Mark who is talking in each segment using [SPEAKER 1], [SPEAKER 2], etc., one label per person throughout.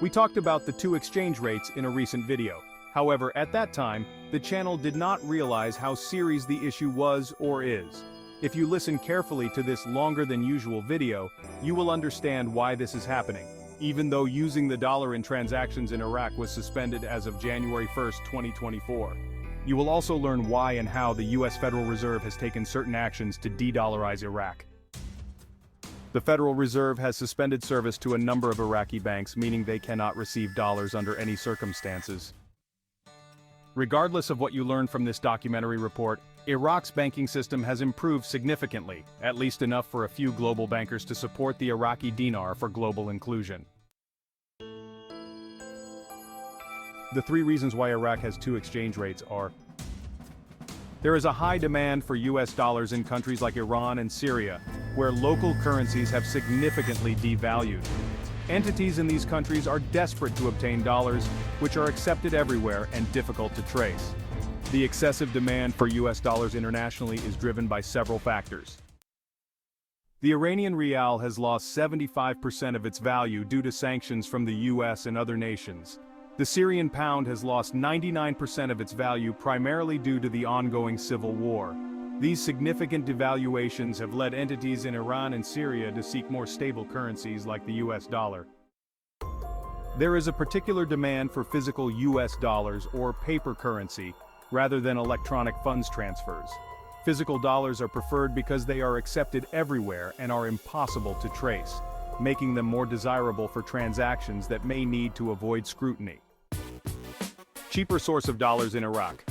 [SPEAKER 1] We talked about the two exchange rates in a recent video. However, at that time, the channel did not realize how serious the issue was or is. If you listen carefully to this longer than usual video, you will understand why this is happening, even though using the dollar in transactions in Iraq was suspended as of January 1, 2024. You will also learn why and how the US Federal Reserve has taken certain actions to de-dollarize Iraq. The Federal Reserve has suspended service to a number of Iraqi banks, meaning they cannot receive dollars under any circumstances. Regardless of what you learn from this documentary report, Iraq's banking system has improved significantly, at least enough for a few global bankers to support the Iraqi dinar for global inclusion. The three reasons why Iraq has two exchange rates are: there is a high demand for US dollars in countries like Iran and Syria, where local currencies have significantly devalued. Entities in these countries are desperate to obtain dollars, which are accepted everywhere and difficult to trace. The excessive demand for US dollars internationally is driven by several factors. The Iranian rial has lost 75% of its value due to sanctions from the US and other nations. The Syrian pound has lost 99% of its value primarily due to the ongoing civil war. These significant devaluations have led entities in Iran and Syria to seek more stable currencies like the US dollar. There is a particular demand for physical US dollars or paper currency, rather than electronic funds transfers. Physical dollars are preferred because they are accepted everywhere and are impossible to trace, making them more desirable for transactions that may need to avoid scrutiny. Cheaper source of dollars in Iraq.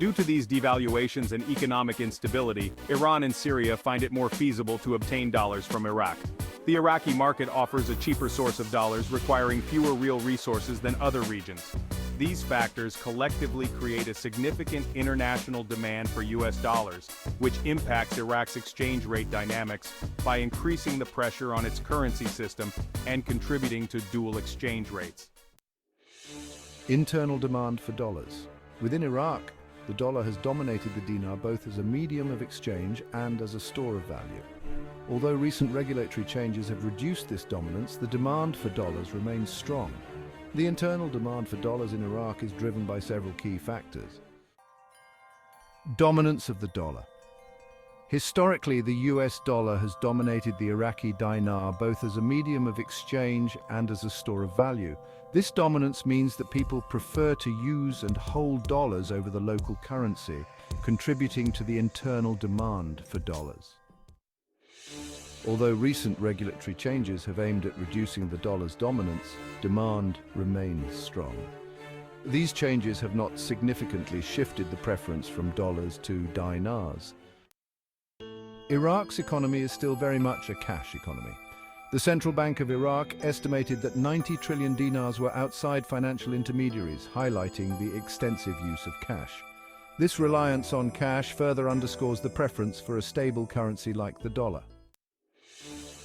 [SPEAKER 1] Due to these devaluations and economic instability, Iran and Syria find it more feasible to obtain dollars from Iraq. The Iraqi market offers a cheaper source of dollars requiring fewer real resources than other regions. These factors collectively create a significant international demand for US dollars, which impacts Iraq's exchange rate dynamics by increasing the pressure on its currency system and contributing to dual exchange rates.
[SPEAKER 2] Internal demand for dollars. Within Iraq, the dollar has dominated the dinar both as a medium of exchange and as a store of value. Although recent regulatory changes have reduced this dominance, the demand for dollars remains strong. The internal demand for dollars in Iraq is driven by several key factors. Dominance of the dollar. Historically, the US dollar has dominated the Iraqi dinar both as a medium of exchange and as a store of value. This dominance means that people prefer to use and hold dollars over the local currency, contributing to the internal demand for dollars. Although recent regulatory changes have aimed at reducing the dollar's dominance, demand remains strong. These changes have not significantly shifted the preference from dollars to dinars. Iraq's economy is still very much a cash economy. The Central Bank of Iraq estimated that 90 trillion dinars were outside financial intermediaries, highlighting the extensive use of cash. This reliance on cash further underscores the preference for a stable currency like the dollar.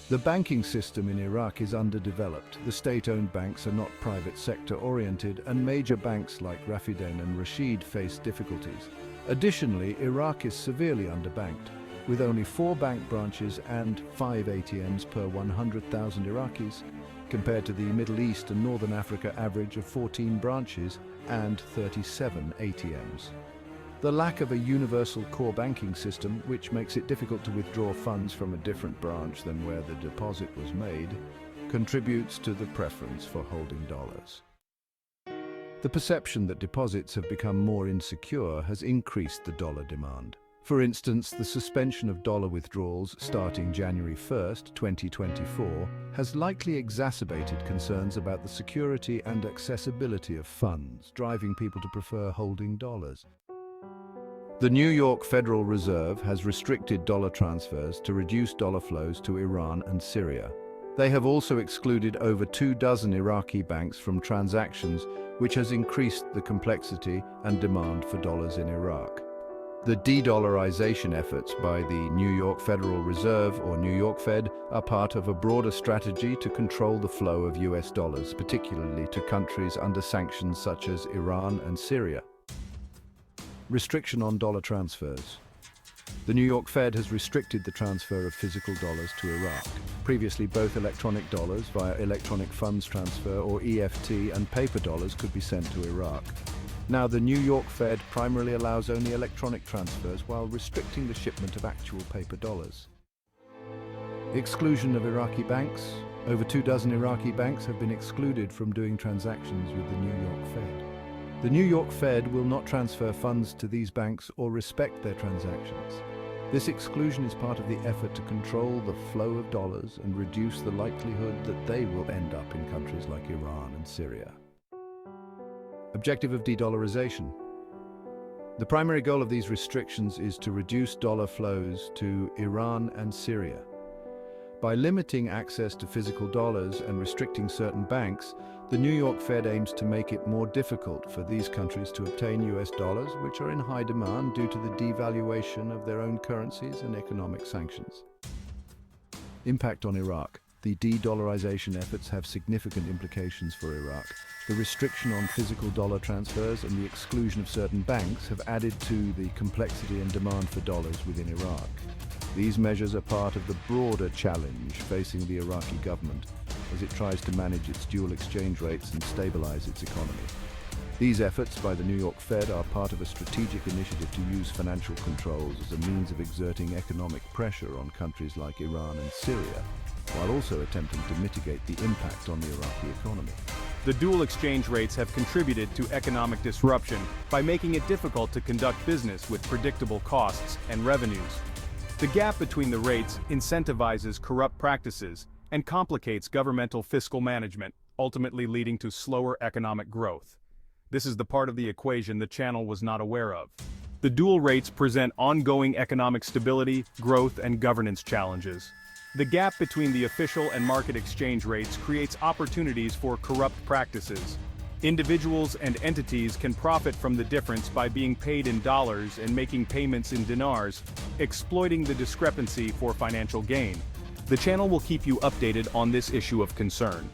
[SPEAKER 2] The banking system in Iraq is underdeveloped. The state-owned banks are not private sector-oriented, and major banks like Rafiden and Rashid face difficulties. Additionally, Iraq is severely underbanked, with only 4 bank branches and 5 ATMs per 100,000 Iraqis, compared to the Middle East and Northern Africa average of 14 branches and 37 ATMs. The lack of a universal core banking system, which makes it difficult to withdraw funds from a different branch than where the deposit was made, contributes to the preference for holding dollars. The perception that deposits have become more insecure has increased the dollar demand. For instance, the suspension of dollar withdrawals starting January 1, 2024, has likely exacerbated concerns about the security and accessibility of funds, driving people to prefer holding dollars. The New York Federal Reserve has restricted dollar transfers to reduce dollar flows to Iran and Syria. They have also excluded over 24 Iraqi banks from transactions, which has increased the complexity and demand for dollars in Iraq. The de-dollarization efforts by the New York Federal Reserve, or New York Fed, are part of a broader strategy to control the flow of US dollars, particularly to countries under sanctions such as Iran and Syria. Restriction on dollar transfers. The New York Fed has restricted the transfer of physical dollars to Iraq. Previously, both electronic dollars via electronic funds transfer or EFT and paper dollars could be sent to Iraq. Now, the New York Fed primarily allows only electronic transfers while restricting the shipment of actual paper dollars. Exclusion of Iraqi banks. Over 24 Iraqi banks have been excluded from doing transactions with the New York Fed. The New York Fed will not transfer funds to these banks or respect their transactions. This exclusion is part of the effort to control the flow of dollars and reduce the likelihood that they will end up in countries like Iran and Syria. Objective of de-dollarization. The primary goal of these restrictions is to reduce dollar flows to Iran and Syria. By limiting access to physical dollars and restricting certain banks, the New York Fed aims to make it more difficult for these countries to obtain US dollars, which are in high demand due to the devaluation of their own currencies and economic sanctions. Impact on Iraq. The de-dollarization efforts have significant implications for Iraq. The restriction on physical dollar transfers and the exclusion of certain banks have added to the complexity and demand for dollars within Iraq. These measures are part of the broader challenge facing the Iraqi government as it tries to manage its dual exchange rates and stabilize its economy. These efforts by the New York Fed are part of a strategic initiative to use financial controls as a means of exerting economic pressure on countries like Iran and Syria, while also attempting to mitigate the impact on the Iraqi economy.
[SPEAKER 1] The dual exchange rates have contributed to economic disruption by making it difficult to conduct business with predictable costs and revenues. The gap between the rates incentivizes corrupt practices and complicates governmental fiscal management, ultimately leading to slower economic growth. This is the part of the equation the channel was not aware of. The dual rates present ongoing economic stability, growth, and governance challenges. The gap between the official and market exchange rates creates opportunities for corrupt practices. Individuals and entities can profit from the difference by being paid in dollars and making payments in dinars, exploiting the discrepancy for financial gain. The channel will keep you updated on this issue of concern.